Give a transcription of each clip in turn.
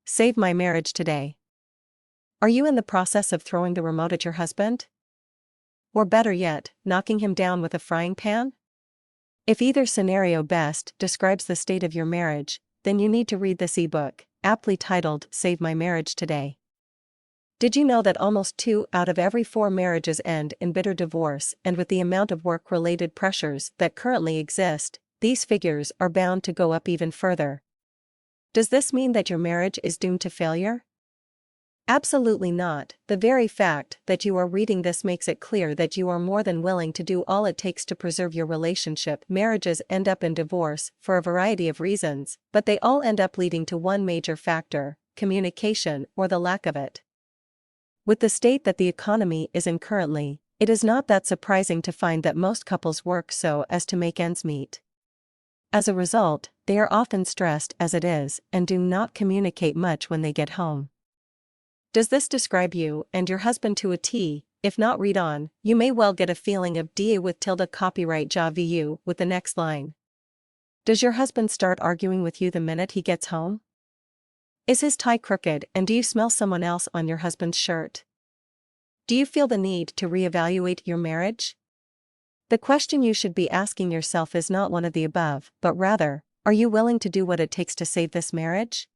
Save my marriage today. Are you in the process of throwing the remote at your husband? Or better yet, knocking him down with a frying pan? If either scenario best describes the state of your marriage, then you need to read this ebook, aptly titled Save My Marriage Today. Did you know that almost 2 out of every 4 marriages end in bitter divorce, and with the amount of work-related pressures that currently exist, these figures are bound to go up even further? Does this mean that your marriage is doomed to failure? Absolutely not. The very fact that you are reading this makes it clear that you are more than willing to do all it takes to preserve your relationship. Marriages end up in divorce for a variety of reasons, but they all end up leading to one major factor: communication or the lack of it. With the state that the economy is in currently, it is not that surprising to find that most couples work so as to make ends meet. As a result, they are often stressed as it is and do not communicate much when they get home. Does this describe you and your husband to a T? If not, read on. You may well get a feeling of DA with tilde copyright JAVU with the next line. Does your husband start arguing with you the minute he gets home? Is his tie crooked, and do you smell someone else on your husband's shirt? Do you feel the need to reevaluate your marriage? The question you should be asking yourself is not one of the above, but rather, are you willing to do what it takes to save this marriage?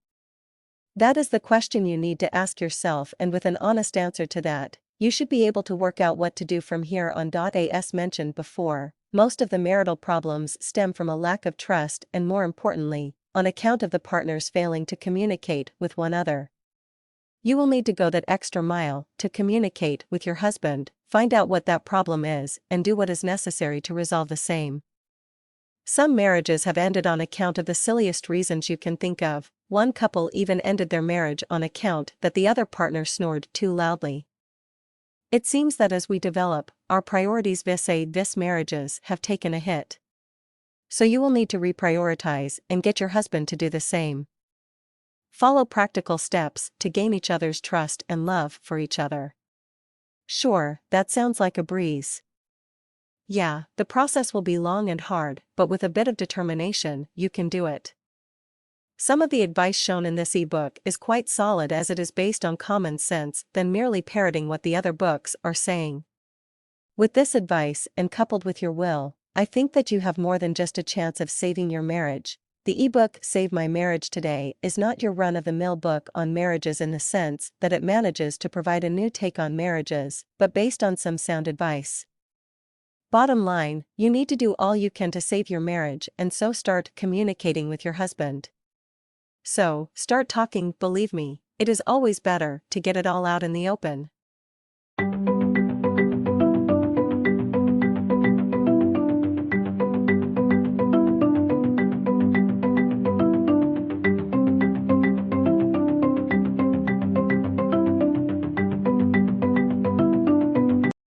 That is the question you need to ask yourself, and with an honest answer to that, you should be able to work out what to do from here on. As mentioned before, most of the marital problems stem from a lack of trust and, more importantly, on account of the partners failing to communicate with one another. You will need to go that extra mile to communicate with your husband, find out what that problem is, and do what is necessary to resolve the same. Some marriages have ended on account of the silliest reasons you can think of. One couple even ended their marriage on account that the other partner snored too loudly. It seems that as we develop, our priorities vis-a-vis marriages have taken a hit. So you will need to reprioritize and get your husband to do the same. Follow practical steps to gain each other's trust and love for each other. Sure, that sounds like a breeze. Yeah, the process will be long and hard, but with a bit of determination, you can do it. Some of the advice shown in this ebook is quite solid, as it is based on common sense than merely parroting what the other books are saying. With this advice, and coupled with your will, I think that you have more than just a chance of saving your marriage. The ebook Save My Marriage Today is not your run-of-the-mill book on marriages in the sense that it manages to provide a new take on marriages, but based on some sound advice. Bottom line, you need to do all you can to save your marriage, and so start communicating with your husband. So, start talking. Believe me, it is always better to get it all out in the open.